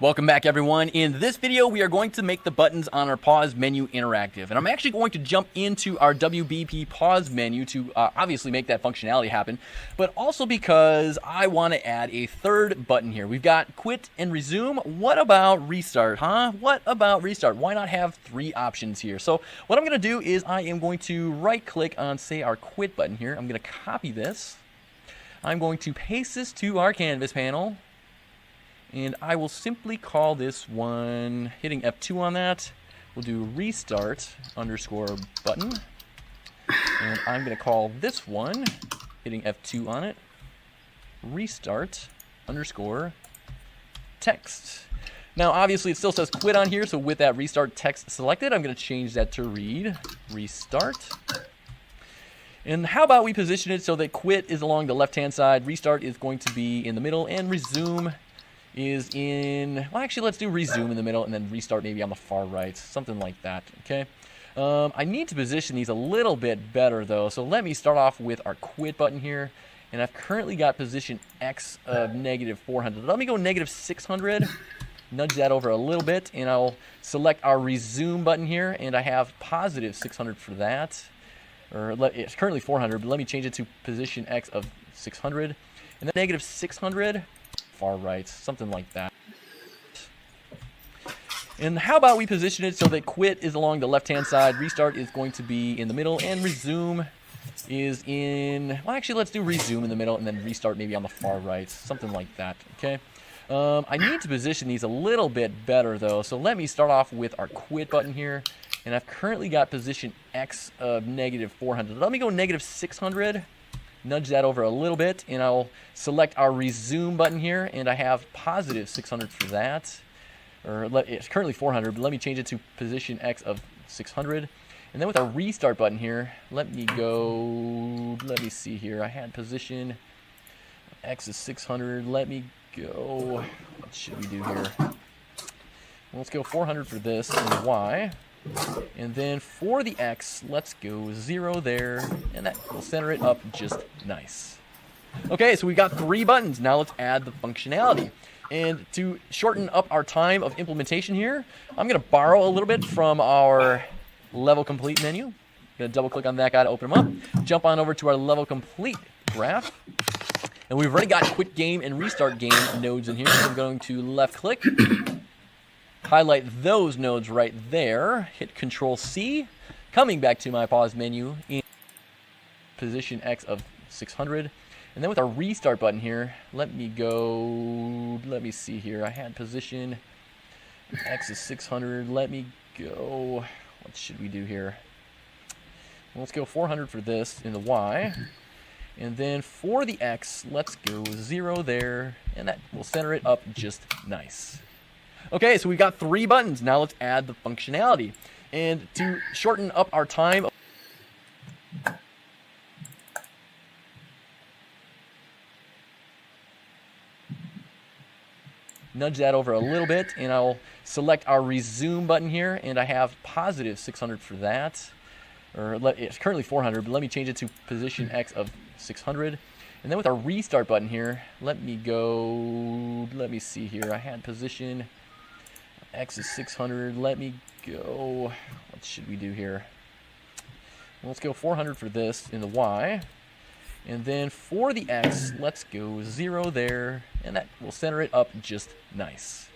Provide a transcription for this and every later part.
Welcome back, everyone. In this video, we are going to make the buttons on our pause menu interactive. And I'm actually going to jump into our WBP pause menu to obviously make that functionality happen, but also because I want to add a third button here. We've got quit and resume. What about restart, huh? What about restart? Why not have three options here? So what I'm going to do is I am going to right-click on, say, our quit button here. I'm going to copy this. I'm going to paste this to our canvas panel. And I will simply call this one, hitting F2 on that, we'll do restart underscore button. And I'm going to call this one, hitting F2 on it, restart underscore text. Now, obviously, it still says quit on here, so with that restart text selected, I'm going to change that to read restart. And how about we position it so that quit is along the left-hand side, restart is going to be in the middle, and resume is in, well, actually, let's do resume in the middle and then restart maybe on the far right, something like that, okay? I need to position these a little bit better, though, so let me start off with our quit button here, and I've currently got position X of -400. Let me go -600, nudge that over a little bit, and I'll select our resume button here, and I have +600 for that, it's currently 400, but let me change it to position X of 600, and then -600, far right, something like that. And how about we position it so that quit is along the left-hand side, restart is going to be in the middle, and resume is in, well, actually, let's do resume in the middle and then restart maybe on the far right, something like that, okay? I need to position these a little bit better, though, so let me start off with our quit button here, and I've currently got position X of -400. Let me go -600. Nudge that over a little bit, and I'll select our resume button here, and I have +600 for that. It's currently 400, but let me change it to position X of 600. And then with our restart button here, let me see here. I had position X is 600. Let me go, what should we do here? Well, let's go 400 for this and the Y. And then for the X, let's go 0 there, and that will center it up just nice. Okay, so we've got three buttons. Now let's add the functionality. And to shorten up our time of implementation here, I'm going to borrow a little bit from our level complete menu. I'm going to double click on that guy to open them up. Jump on over to our level complete graph. And we've already got quit game and restart game nodes in here. So I'm going to left click. Highlight those nodes right there, hit Control-C, coming back to my pause menu in position X of 600. And then with our restart button here, let me see here. I had position X is 600. Let me go, what should we do here? Well, let's go 400 for this in the Y. And then for the X, let's go 0 there, and that will center it up just nice. Okay, so we've got three buttons. Now let's add the functionality. And to shorten up our time, nudge that over a little bit, and I'll select our resume button here, and I have +600 for that. It's currently 400, but let me change it to position X of 600. And then with our restart button here, let me see here. I had position X is 600. Let me go, what should we do here? Well, let's go 400 for this in the Y. And then for the X, let's go 0 there, and that will center it up just nice.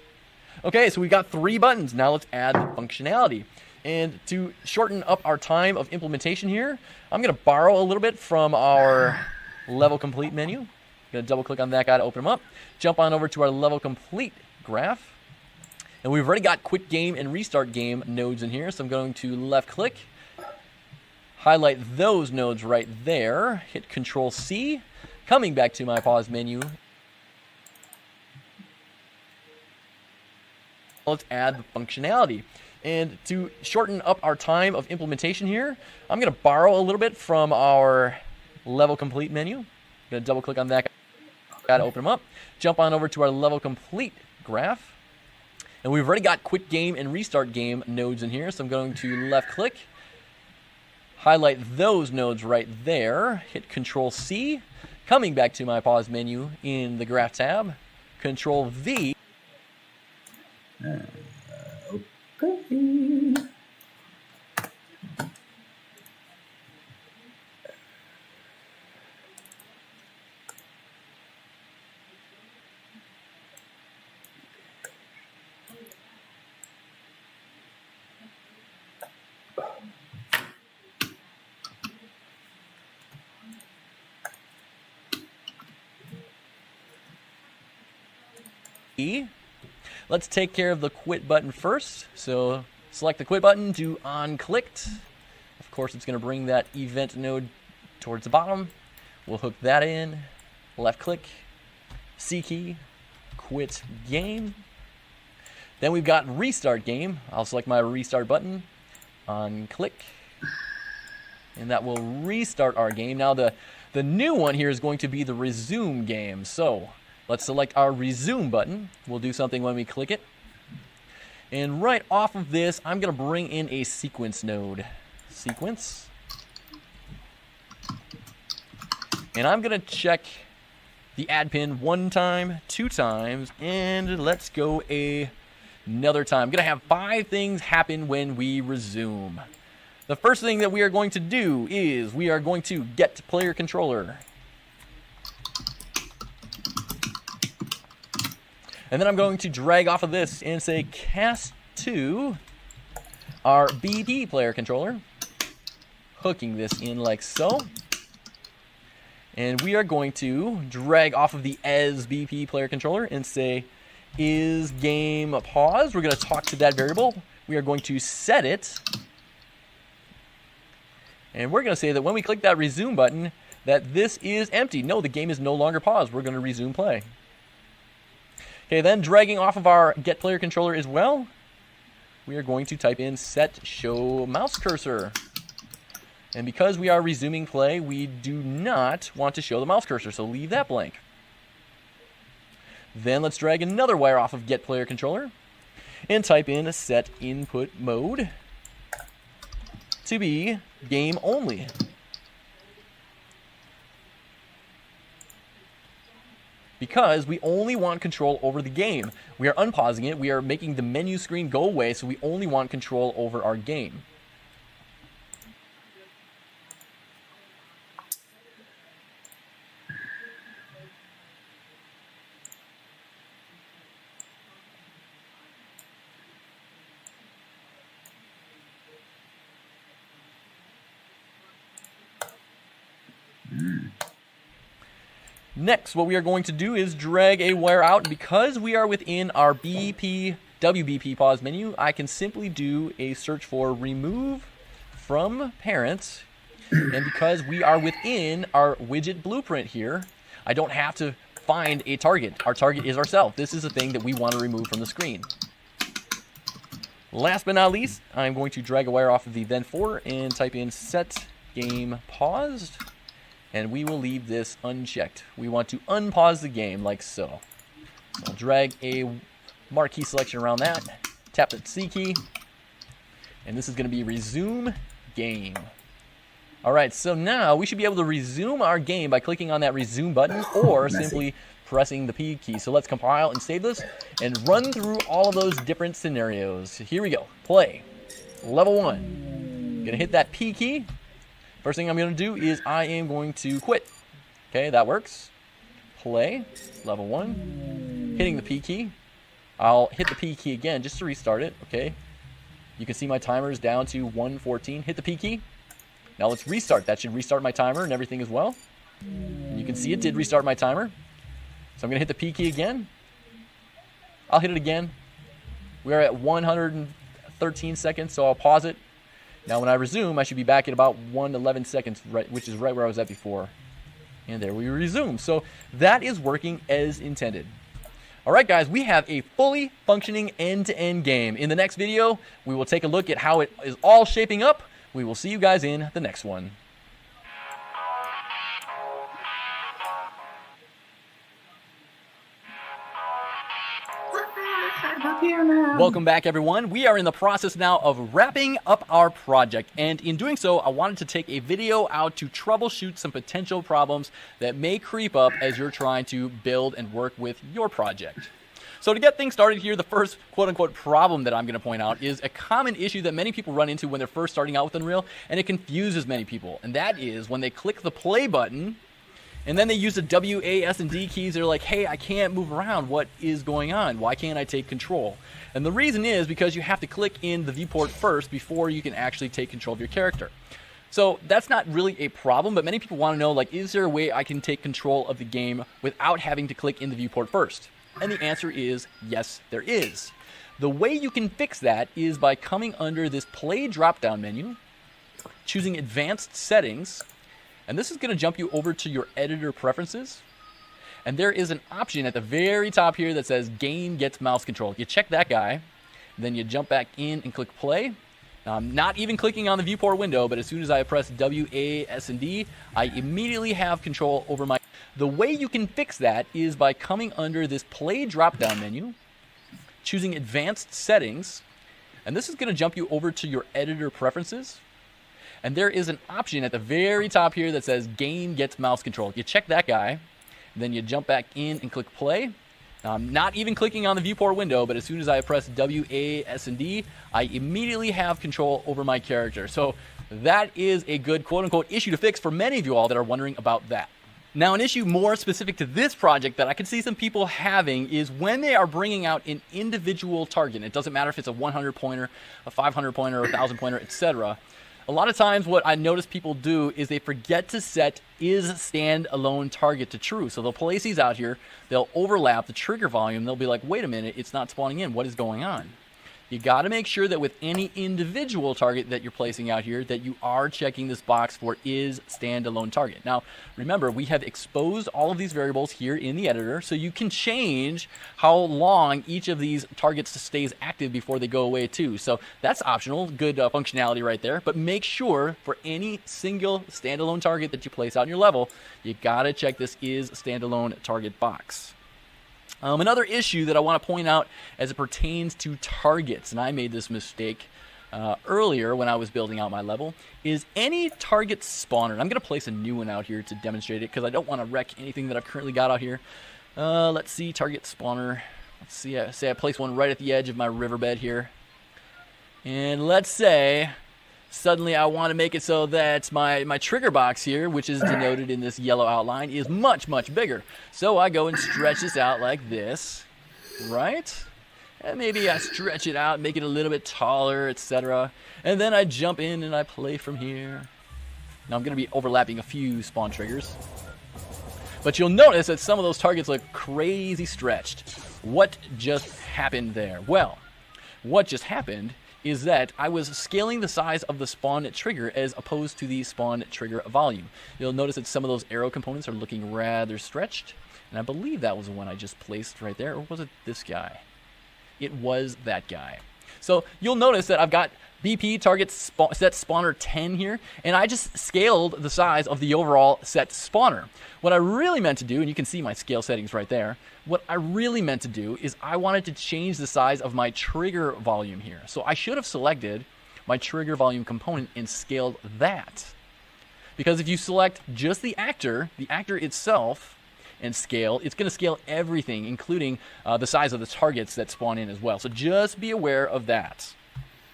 Okay, so we've got three buttons. Now let's add the functionality. And to shorten up our time of implementation here, I'm going to borrow a little bit from our level complete menu. I'm going to double click on that guy to open them up. Jump on over to our level complete graph. And we've already got quit game and restart game nodes in here, so I'm going to left click, highlight those nodes right there, hit Control-C, coming back to my pause menu. Let's add the functionality. And to shorten up our time of implementation here, I'm going to borrow a little bit from our level complete menu. I'm going to double click on that guy to open them up. Jump on over to our level complete graph. And we've already got quit game and restart game nodes in here, so I'm going to left click, highlight those nodes right there, hit Control-C, coming back to my pause menu in the graph tab, Control-V, Let's take care of the quit button first. So select the quit button, do on clicked. Of course, it's going to bring that event node towards the bottom. We'll hook that in, left click, C key, quit game. Then we've got restart game. I'll select my restart button, on click, and that will restart our game. Now the new one here is going to be the resume game. So let's select our resume button. We'll do something when we click it. And right off of this, I'm going to bring in a sequence node. Sequence. And I'm going to check the add pin 1 time, 2 times, and let's go another time. I'm going to have 5 things happen when we resume. The first thing that we are going to do is we are going to get player controller. And then I'm going to drag off of this and say cast to our BP player controller, hooking this in like so. And we are going to drag off of the as BP player controller and say is game paused. We're going to talk to that variable. We are going to set it. And we're going to say that when we click that resume button, that this is empty. No, the game is no longer paused. We're going to resume play. Okay, then dragging off of our get player controller as well, we are going to type in set show mouse cursor. And because we are resuming play, we do not want to show the mouse cursor, so leave that blank. Then let's drag another wire off of get player controller and type in set input mode to be game only. Because we only want control over the game. We are unpausing it. We are making the menu screen go away, so we only want control over our game. Next, what we are going to do is drag a wire out. Because we are within our WBP pause menu, I can simply do a search for remove from parent. And because we are within our widget blueprint here, I don't have to find a target. Our target is ourselves. This is the thing that we want to remove from the screen. Last but not least, I'm going to drag a wire off of the then for and type in set game paused. And we will leave this unchecked. We want to unpause the game like so. I'll drag a marquee selection around that, tap the C key, and this is going to be resume game. All right, so now we should be able to resume our game by clicking on that resume button or simply pressing the P key. So let's compile and save this and run through all of those different scenarios. Here we go. Play. Level 1. Gonna hit that P key. First thing I'm going to do is I am going to quit. Okay, that works. Play, level 1. Hitting the P key. I'll hit the P key again just to restart it. Okay, you can see my timer is down to 1:14. Hit the P key. Now let's restart. That should restart my timer and everything as well. And you can see it did restart my timer. So I'm going to hit the P key again. I'll hit it again. We're at 113 seconds, so I'll pause it. Now when I resume, I should be back at about 1:11 seconds, right, which is right where I was at before. And there we resume. So that is working as intended. All right, guys, we have a fully functioning end-to-end game. In the next video, we will take a look at how it is all shaping up. We will see you guys in the next one. Welcome back, everyone. We are in the process now of wrapping up our project, and in doing so, I wanted to take a video out to troubleshoot some potential problems that may creep up as you're trying to build and work with your project. So to get things started here, the first quote-unquote problem that I'm going to point out is a common issue that many people run into when they're first starting out with Unreal, and it confuses many people, and that is when they click the play button and then they use the W, A, S, and D keys. They're like, hey, I can't move around. What is going on? Why can't I take control? And the reason is because you have to click in the viewport first before you can actually take control of your character. So that's not really a problem, but many people want to know, like, is there a way I can take control of the game without having to click in the viewport first? And the answer is yes, there is. The way you can fix that is by coming under this Play drop-down menu, choosing Advanced Settings, and this is going to jump you over to your editor preferences. And there is an option at the very top here that says Game Gets Mouse Control. You check that guy, then you jump back in and click Play. Now, I'm not even clicking on the viewport window, but as soon as I press WASD, I immediately have control over my... The way you can fix that is by coming under this Play drop-down menu, choosing Advanced Settings, and this is going to jump you over to your editor preferences. And there is an option at the very top here that says Game Gets Mouse Control. You check that guy, then you jump back in and click Play. Now, I'm not even clicking on the viewport window, but as soon as I press WASD, I immediately have control over my character. So that is a good quote-unquote issue to fix for many of you all that are wondering about that. Now, an issue more specific to this project that I can see some people having is when they are bringing out an individual target. It doesn't matter if it's a 100 pointer, a 500 pointer, a 1,000 pointer, etc. A lot of times what I notice people do is they forget to set is standalone target to true. So they'll place these out here, they'll overlap the trigger volume, they'll be like, wait a minute, it's not spawning in, what is going on? You got to make sure that with any individual target that you're placing out here that you are checking this box for is standalone target. Now, remember, we have exposed all of these variables here in the editor, so you can change how long each of these targets stays active before they go away too. So that's optional, good functionality right there. But make sure for any single standalone target that you place out in your level, you got to check this is standalone target box. Another issue that I want to point out as it pertains to targets, and I made this mistake earlier when I was building out my level, is any target spawner. And I'm going to place a new one out here to demonstrate it because I don't want to wreck anything that I've currently got out here. Let's see, target spawner. Let's see, say I place one right at the edge of my riverbed here. And let's say suddenly I want to make it so that my trigger box here, which is denoted in this yellow outline, is much, much bigger. So I go and stretch this out like this, right? And maybe I stretch it out, make it a little bit taller, etc. And then I jump in and I play from here. Now I'm going to be overlapping a few spawn triggers. But you'll notice that some of those targets look crazy stretched. What just happened there? Well, what just happened is that I was scaling the size of the spawn trigger as opposed to the spawn trigger volume. You'll notice that some of those arrow components are looking rather stretched, and I believe that was the one I just placed right there, or was it this guy? It was that guy. So you'll notice that I've got BP target set spawner 10 here, and I just scaled the size of the overall set spawner. What I really meant to do, and you can see my scale settings right there, what I really meant to do is I wanted to change the size of my trigger volume here. So I should have selected my trigger volume component and scaled that. Because if you select just the actor itself, and scale, it's going to scale everything, including the size of the targets that spawn in as well. So just be aware of that.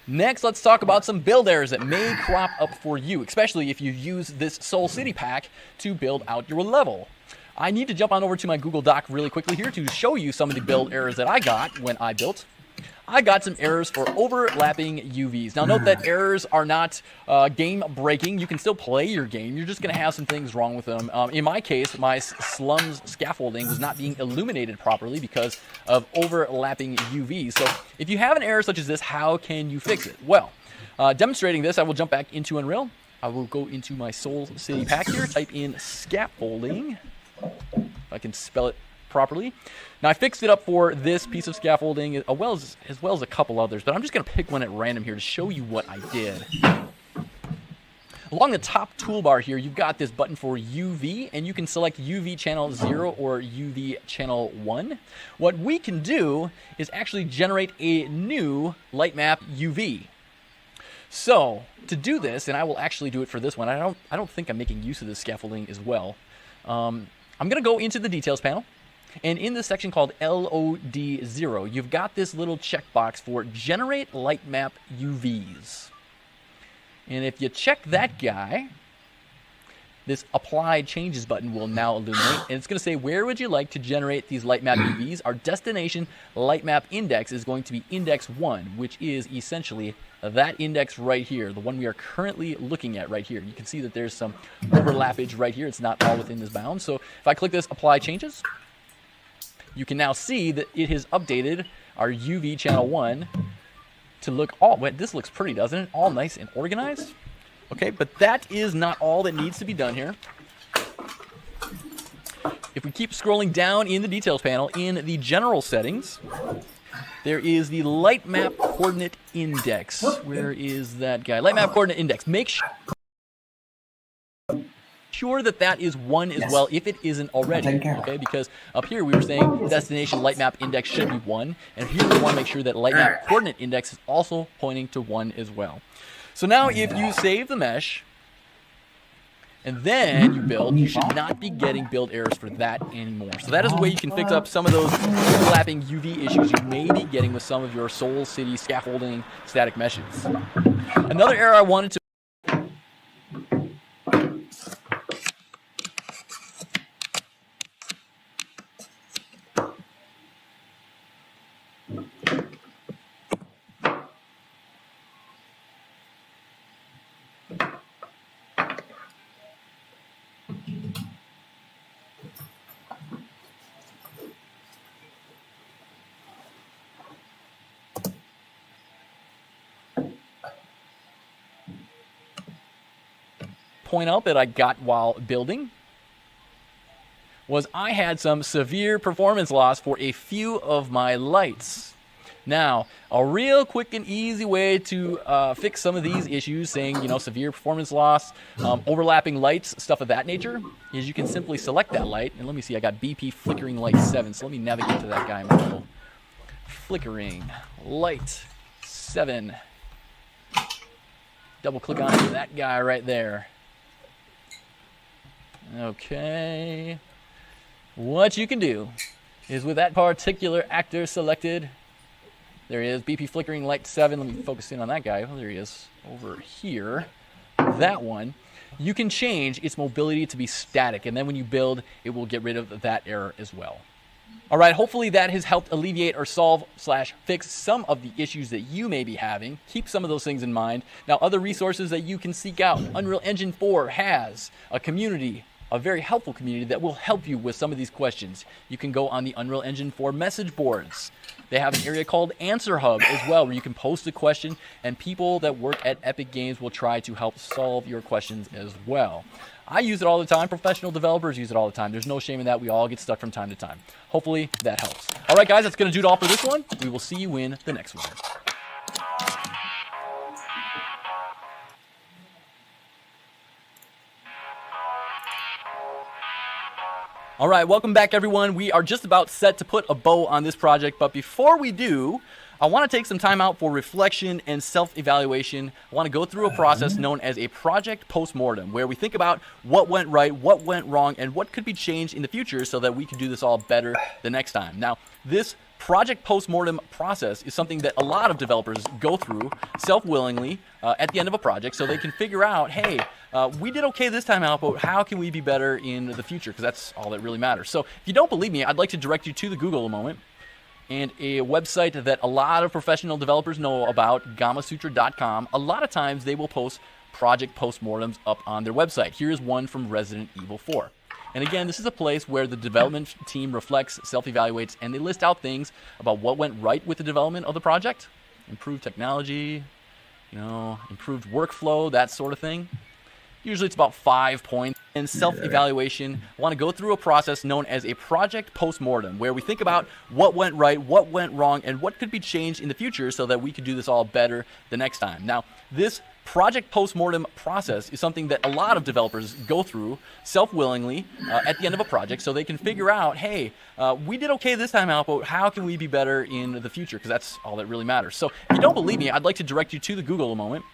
Next, let's talk about some build errors that may crop up for you, especially if you use this Soul City pack to build out your level. I need to jump on over to my Google Doc really quickly here to show you some of the build errors that I got when I built. I got some errors for overlapping UVs. Now note that errors are not game breaking. You can still play your game. You're just going to have some things wrong with them. In my case, my slums scaffolding was not being illuminated properly because of overlapping UVs. So if you have an error such as this, how can you fix it? Well, demonstrating this, I will jump back into Unreal. I will go into my Soul City pack here, type in scaffolding, if I can spell it properly. Now I fixed it up for this piece of scaffolding as well as a couple others, but I'm just going to pick one at random here to show you what I did. Along the top toolbar here, you've got this button for UV, and you can select UV channel 0 or UV channel 1. What we can do is actually generate a new light map UV. So to do this, and I will actually do it for this one, I don't think I'm making use of this scaffolding as well. I'm going to go into the details panel. And in this section called LOD0, you've got this little checkbox for Generate Light Map UVs. And if you check that guy, this Apply Changes button will now illuminate. And it's going to say, where would you like to generate these light map UVs? Our destination light map index is going to be index 1, which is essentially that index right here, the one we are currently looking at right here. You can see that there's some overlappage right here. It's not all within this bound. So if I click this Apply Changes, you can now see that it has updated our UV channel 1 to look all, wait, this looks pretty, doesn't it? All nice and organized. Okay, but that is not all that needs to be done here. If we keep scrolling down in the details panel, in the general settings, there is the light map coordinate index. Where is that guy? Light map coordinate index. Make sure that that is 1 as well, if it isn't already. Okay, because up here we were saying destination light map index should be 1, and here we want to make sure that light map coordinate index is also pointing to 1 as well. So now if you save the mesh, and then you build, you should not be getting build errors for that anymore. So that is a way you can fix up some of those overlapping UV issues you may be getting with some of your Soul City scaffolding static meshes. Another error I wanted to point out that I got while building was I had some severe performance loss for a few of my lights. Now, a real quick and easy way to fix some of these issues, saying, you know, severe performance loss, overlapping lights, stuff of that nature, is you can simply select that light. And let me see, I got BP Flickering Light 7, so let me navigate to that guy in my little Flickering Light 7. Double click on that guy right there. Okay. What you can do is with that particular actor selected, there he is, BP Flickering Light 7. Let me focus in on that guy. Oh, there he is, over here. That one. You can change its mobility to be static, and then when you build, it will get rid of that error as well. All right, hopefully that has helped alleviate or solve/fix some of the issues that you may be having. Keep some of those things in mind. Now, other resources that you can seek out. Unreal Engine 4 has a community, a very helpful community that will help you with some of these questions. You can go on the Unreal Engine 4 message boards. They have an area called Answer Hub as well, where you can post a question, and people that work at Epic Games will try to help solve your questions as well. I use it all the time. Professional developers use it all the time. There's no shame in that. We all get stuck from time to time. Hopefully that helps. All right, guys, that's going to do it all for this one. We will see you in the next one. All right, welcome back, everyone. We are just about set to put a bow on this project, but before we do, I want to take some time out for reflection and self-evaluation. I want to go through a process known as a project postmortem, where we think about what went right, what went wrong, and what could be changed in the future so that we can do this all better the next time. Now, this project postmortem process is something that a lot of developers go through self-willingly at the end of a project, so they can figure out, hey, we did okay this time out, but how can we be better in the future? Because that's all that really matters. So if you don't believe me, I'd like to direct you to the Google a moment, and a website that a lot of professional developers know about, Gamasutra.com. A lot of times they will post project postmortems up on their website. Here's one from Resident Evil 4. And again, this is a place where the development team reflects, self-evaluates, and they list out things about what went right with the development of the project. Improved technology, improved workflow, that sort of thing. Usually it's about 5 points. In self-evaluation, I want to go through a process known as a project postmortem, where we think about what went right, what went wrong, and what could be changed in the future so that we could do this all better the next time. Now, this project postmortem process is something that a lot of developers go through self-willingly at the end of a project, so they can figure out, hey, we did okay this time out, but how can we be better in the future? Because that's all that really matters. So if you don't believe me, I'd like to direct you to the Google a moment,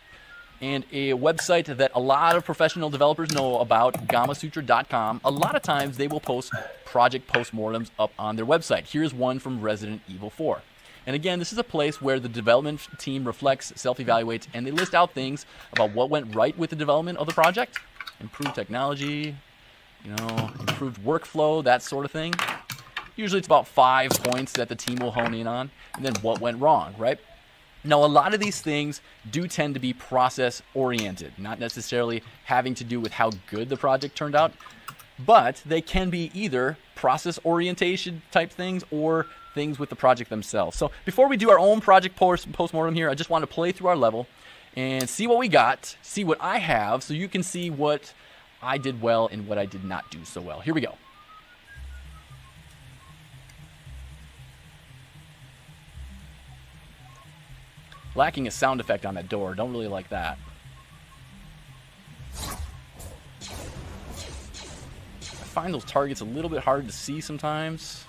and a website that a lot of professional developers know about, Gamasutra.com. A lot of times they will post project postmortems up on their website. Here's one from Resident Evil 4. And again, this is a place where the development team reflects, self-evaluates, and they list out things about what went right with the development of the project. Improved technology, improved workflow, that sort of thing. Usually it's about 5 points that the team will hone in on, and then what went wrong, right? Now, a lot of these things do tend to be process-oriented, not necessarily having to do with how good the project turned out. but they can be either process orientation type things or things with the project themselves. So before we do our own project post-mortem here, I just want to play through our level and see what we got, see what I have, so you can see what I did well and what I did not do so well. Here we go. Lacking a sound effect on that door. Don't really like that. I find those targets a little bit hard to see sometimes.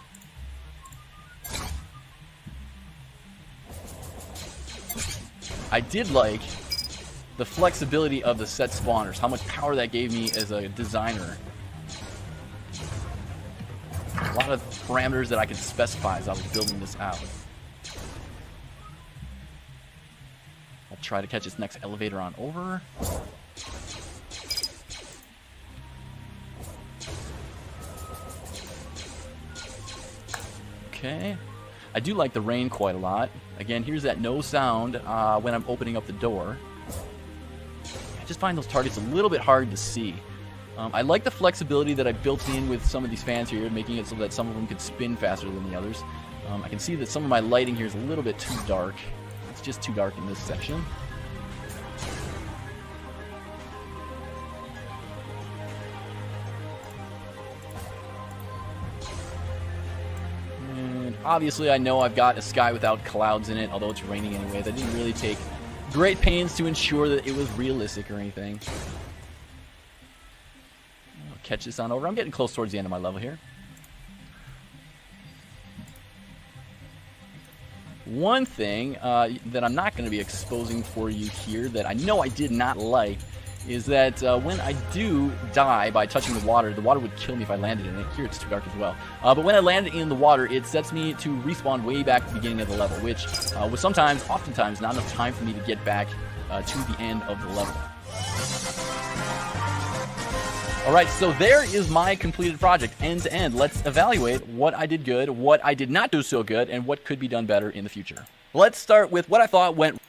I did like the flexibility of the set spawners, how much power that gave me as a designer. A lot of parameters that I could specify as I was building this out. I'll try to catch this next elevator on over. Okay. I do like the rain quite a lot. Again, here's that no sound when I'm opening up the door. I just find those targets a little bit hard to see. I like the flexibility that I built in with some of these fans here, making it so that some of them could spin faster than the others. I can see that some of my lighting here is a little bit too dark. It's just too dark in this section. And obviously I know I've got a sky without clouds in it, although it's raining anyways. I didn't really take great pains to ensure that it was realistic or anything. I'll catch this on over. I'm getting close towards the end of my level here. One thing that I'm not going to be exposing for you here that I know I did not like is that when I do die by touching the water would kill me if I landed in it. Here it's too dark as well. But when I land in the water, it sets me to respawn way back at the beginning of the level, which was oftentimes not enough time for me to get back to the end of the level. Alright, so there is my completed project, end to end. Let's evaluate what I did good, what I did not do so good, and what could be done better in the future. Let's start with what I thought went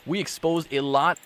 we exposed a lot.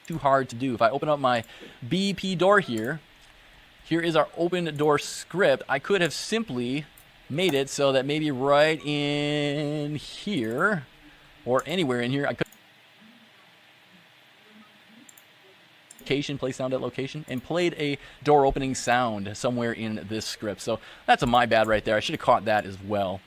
Too hard to do. If I open up my BEP door here, here is our open door script. I could have simply made it so that maybe right in here or anywhere in here I could location, play sound at location, and played a door opening sound somewhere in this script. So that's my bad right there. I should have caught that as well.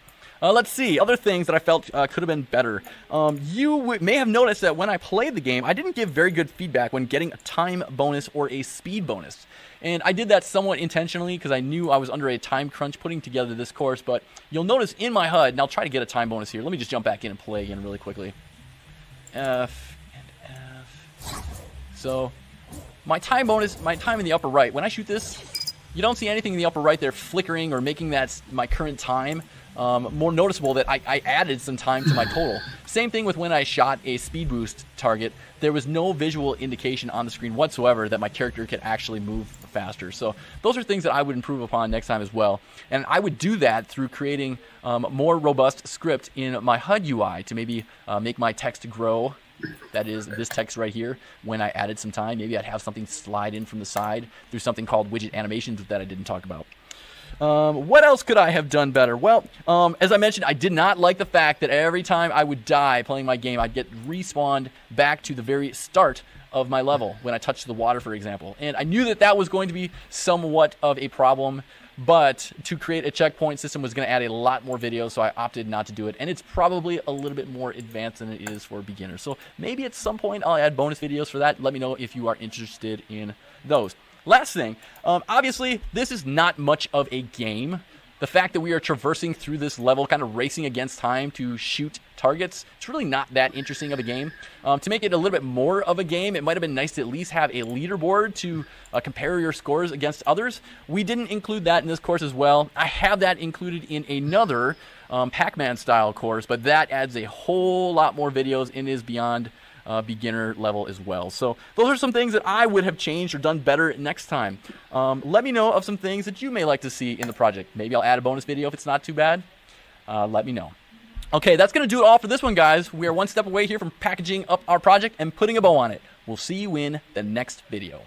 Let's see, other things that I felt could have been better. You may have noticed that when I played the game, I didn't give very good feedback when getting a time bonus or a speed bonus. And I did that somewhat intentionally because I knew I was under a time crunch putting together this course, but you'll notice in my HUD, and I'll try to get a time bonus here. Let me just jump back in and play again really quickly. F and F. So, my time bonus, my time in the upper right, when I shoot this, you don't see anything in the upper right there flickering or making that my current time. More noticeable that I added some time to my total. Same thing with when I shot a speed boost target. There was no visual indication on the screen whatsoever that my character could actually move faster. So those are things that I would improve upon next time as well. And I would do that through creating more robust script in my HUD UI to maybe make my text grow. That is this text right here. When I added some time, maybe I'd have something slide in from the side through something called widget animations that I didn't talk about. What else could I have done better? Well, as I mentioned, I did not like the fact that every time I would die playing my game, I'd get respawned back to the very start of my level when I touched the water, for example. And I knew that that was going to be somewhat of a problem, but to create a checkpoint system was going to add a lot more videos, so I opted not to do it. And it's probably a little bit more advanced than it is for beginners. So maybe at some point I'll add bonus videos for that. Let me know if you are interested in those. Last thing, obviously, this is not much of a game. The fact that we are traversing through this level, kind of racing against time to shoot targets, it's really not that interesting of a game. To make it a little bit more of a game, it might have been nice to at least have a leaderboard to compare your scores against others. We didn't include that in this course as well. I have that included in another Pac-Man style course, but that adds a whole lot more videos and is beyond beginner level as well. So those are some things that I would have changed or done better next time. Let me know of some things that you may like to see in the project. Maybe I'll add a bonus video if it's not too bad. Let me know. Okay, that's going to do it all for this one, guys. We are one step away here from packaging up our project and putting a bow on it. We'll see you in the next video.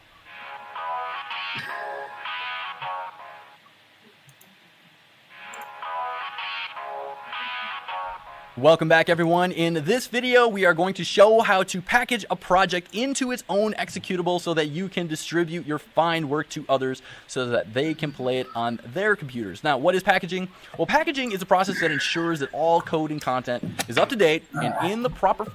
Welcome back, everyone. In this video, we are going to show how to package a project into its own executable so that you can distribute your fine work to others so that they can play it on their computers. Now, what is packaging? Well, packaging is a process that ensures that all code and content is up to date and in the proper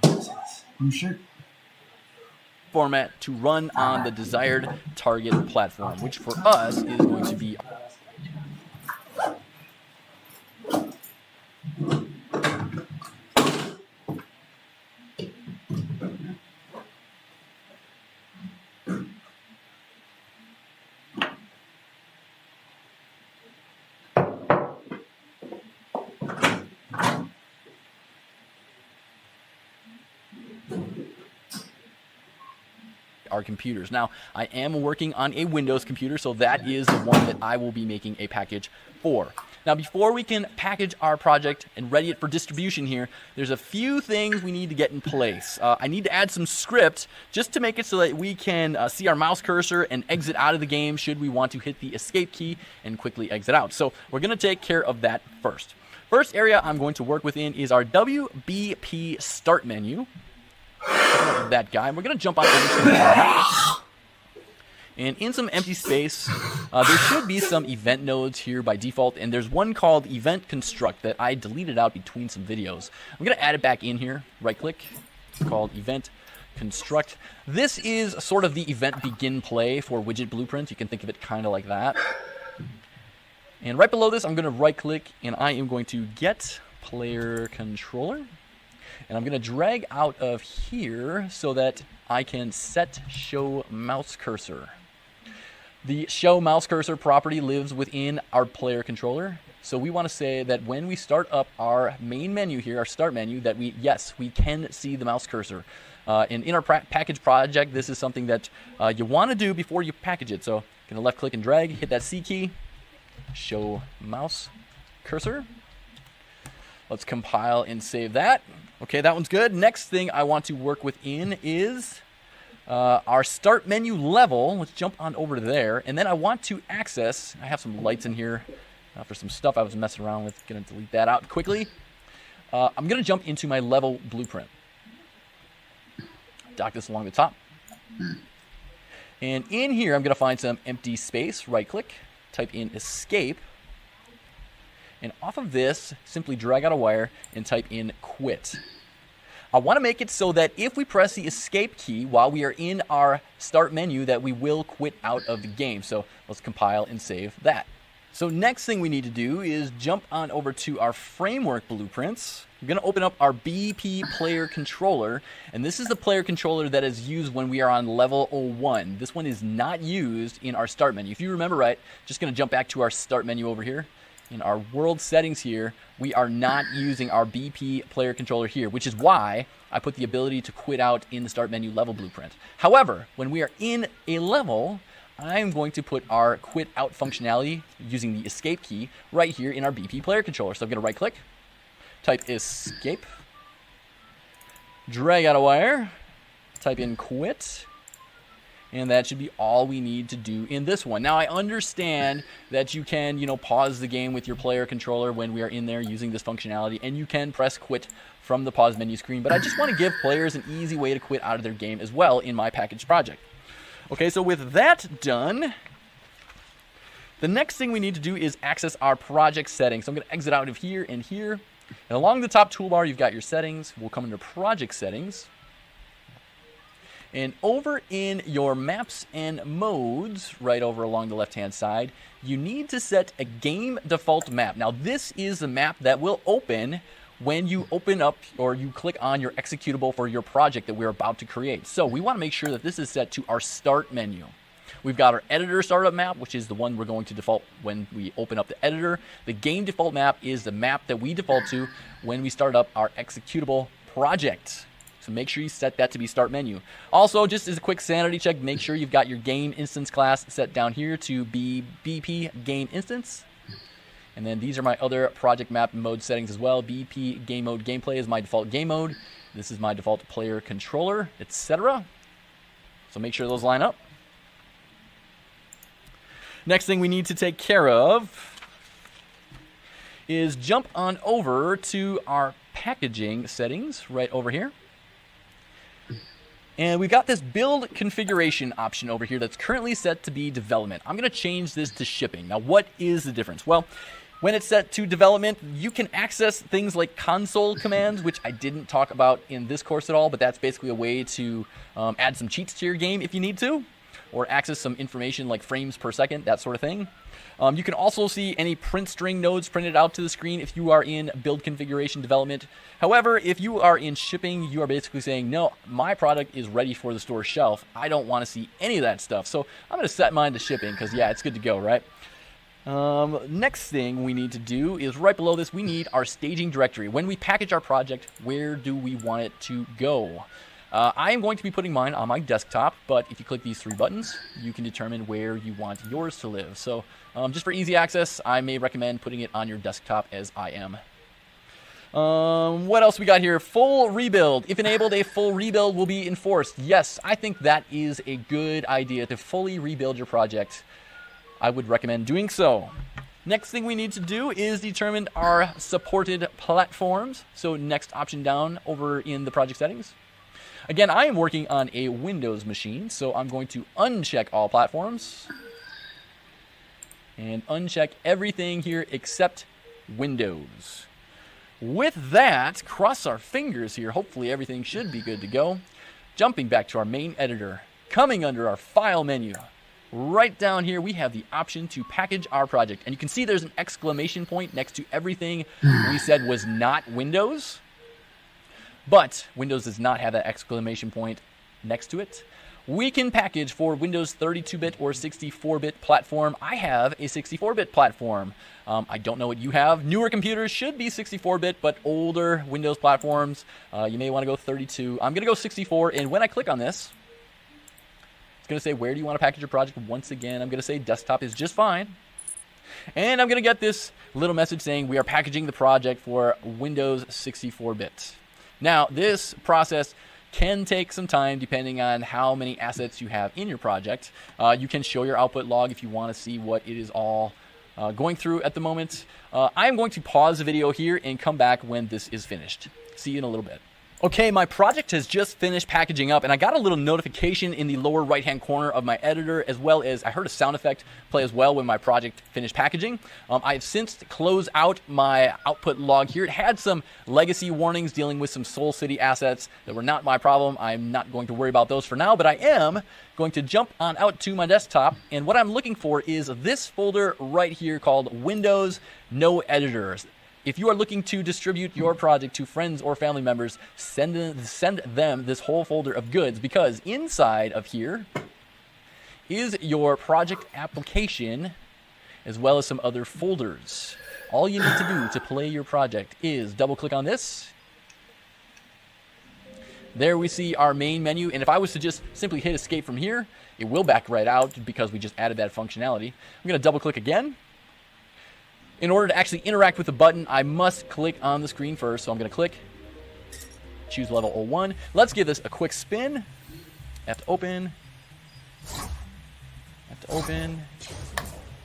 format to run on the desired target platform, which for us is going to be our computers. Now, I am working on a Windows computer, so that is the one that I will be making a package for. Now, before we can package our project and ready it for distribution here, there's a few things we need to get in place. I need to add some script just to make it so that we can see our mouse cursor and exit out of the game should we want to hit the escape key and quickly exit out. So we're going to take care of that first. First area I'm going to work within is our WBP start menu. That guy. We're going to jump on over to the and in some empty space, there should be some event nodes here by default, and there's one called Event Construct that I deleted out between some videos. I'm going to add it back in here. Right-click. It's called Event Construct. This is sort of the event begin play for Widget Blueprint. You can think of it kind of like that. And right below this, I'm going to right-click, and I am going to get Player Controller. And I'm going to drag out of here so that I can set Show Mouse Cursor. The Show Mouse Cursor property lives within our player controller. So we want to say that when we start up our main menu here, our start menu, that yes, we can see the mouse cursor. And in our package project, this is something that you want to do before you package it. So I'm going to left click and drag, hit that C key, Show Mouse Cursor. Let's compile and save that. Okay, that one's good. Next thing I want to work within is our start menu level. Let's jump on over to there. And then I want to access, I have some lights in here for some stuff I was messing around with. Going to delete that out quickly. I'm going to jump into my level blueprint. Dock this along the top. And in here, I'm going to find some empty space, right-click, type in escape. And off of this, simply drag out a wire and type in quit. I want to make it so that if we press the escape key while we are in our start menu, that we will quit out of the game. So let's compile and save that. So next thing we need to do is jump on over to our framework blueprints. We're going to open up our BP player controller, and this is the player controller that is used when we are on level 01. This one is not used in our start menu. If you remember right, just going to jump back to our start menu over here. In our world settings here, we are not using our BP player controller here, which is why I put the ability to quit out in the start menu level blueprint. However, when we are in a level, I'm going to put our quit out functionality using the escape key right here in our BP player controller. So I'm going to right click, type escape, drag out a wire, type in quit, and that should be all we need to do in this one. Now I understand that you can, pause the game with your player controller when we are in there using this functionality, and you can press quit from the pause menu screen, but I just want to give players an easy way to quit out of their game as well in my package project. Okay, so with that done, the next thing we need to do is access our project settings. So I'm going to exit out of here and here. And along the top toolbar, you've got your settings. We'll come into project settings. And over in your maps and modes, right over along the left-hand side, you need to set a game default map. Now, this is the map that will open when you open up or you click on your executable for your project that we're about to create. So we want to make sure that this is set to our start menu. We've got our editor startup map, which is the one we're going to default when we open up the editor. The game default map is the map that we default to when we start up our executable project. So make sure you set that to be start menu. Also, just as a quick sanity check, make sure you've got your game instance class set down here to be BP game instance. And then these are my other project map mode settings as well. BP game mode gameplay is my default game mode. This is my default player controller, etc. So make sure those line up. Next thing we need to take care of is jump on over to our packaging settings right over here. And we've got this build configuration option over here that's currently set to be development. I'm going to change this to shipping. Now, what is the difference? Well, when it's set to development, you can access things like console commands, which I didn't talk about in this course at all, but that's basically a way to add some cheats to your game if you need to, or access some information like frames per second, that sort of thing. You can also see any print string nodes printed out to the screen if you are in build configuration development. However, if you are in shipping, you are basically saying, no, my product is ready for the store shelf. I don't want to see any of that stuff. So I'm going to set mine to shipping because, yeah, it's good to go, right? Next thing we need to do is right below this, we need our staging directory. When we package our project, where do we want it to go? I am going to be putting mine on my desktop, but if you click these three buttons, you can determine where you want yours to live. So just for easy access, I may recommend putting it on your desktop as I am. What else we got here? Full rebuild. If enabled, a full rebuild will be enforced. Yes, I think that is a good idea to fully rebuild your project. I would recommend doing so. Next thing we need to do is determine our supported platforms. So next option down over in the project settings. Again, I am working on a Windows machine, so I'm going to uncheck all platforms and uncheck everything here except Windows. With that, cross our fingers here. Hopefully everything should be good to go. Jumping back to our main editor, coming under our file menu. Right down here, we have the option to package our project. And you can see there's an exclamation point next to everything we said was not Windows. But Windows does not have that exclamation point next to it. We can package for Windows 32-bit or 64-bit platform. I have a 64-bit platform. I don't know what you have. Newer computers should be 64-bit, but older Windows platforms, you may want to go 32. I'm going to go 64, and when I click on this, it's going to say, where do you want to package your project? Once again, I'm going to say desktop is just fine. And I'm going to get this little message saying we are packaging the project for Windows 64-bit. Now, this process can take some time depending on how many assets you have in your project. You can show your output log if you want to see what it is all going through at the moment. I am going to pause the video here and come back when this is finished. See you in a little bit. Okay, my project has just finished packaging up, and I got a little notification in the lower right-hand corner of my editor, as well as I heard a sound effect play as well when my project finished packaging. I've since closed out my output log here. It had some legacy warnings dealing with some Soul City assets that were not my problem. I'm not going to worry about those for now, but I am going to jump on out to my desktop, and what I'm looking for is this folder right here called Windows No Editors. If you are looking to distribute your project to friends or family members, send them this whole folder of goods, because inside of here is your project application as well as some other folders. All you need to do to play your project is double click on this. There we see our main menu, and if I was to just simply hit escape from here, it will back right out because we just added that functionality. I'm going to double click again. In order to actually interact with the button, I must click on the screen first. So I'm going to click, choose level 01. Let's give this a quick spin. Have to open.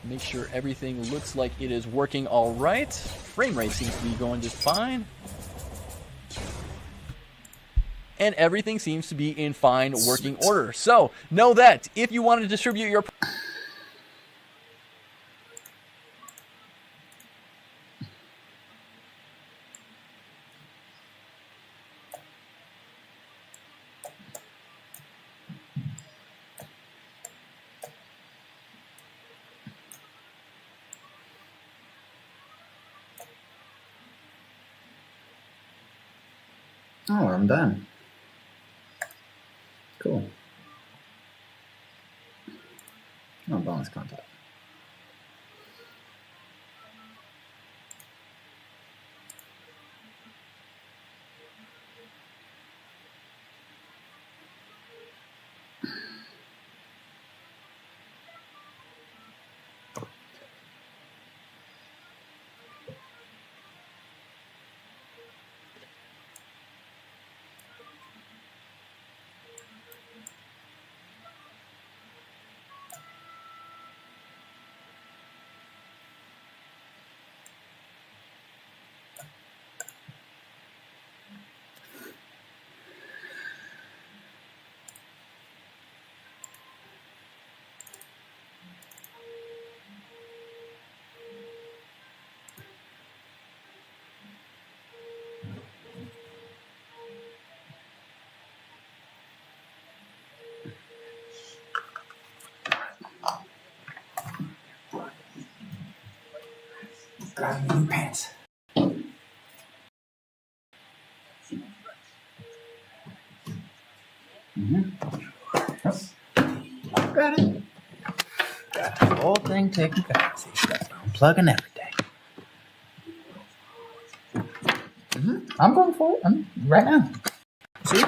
Make sure everything looks like it is working all right. Frame rate seems to be going just fine. And everything seems to be in fine working order. So know that if you want to distribute your Oh, I'm done. Cool. Oh, bonus content. Grab my new pants. Got it. Got the whole thing taken care of. See, got unplugging everything. I'm going for it. I'm right now. See?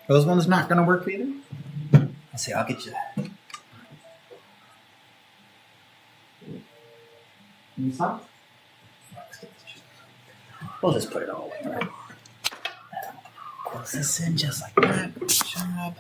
Those ones not going to work either? Let's see, I'll get you that. You stop? We'll just put it all away, right? Close this in just like that. Good job.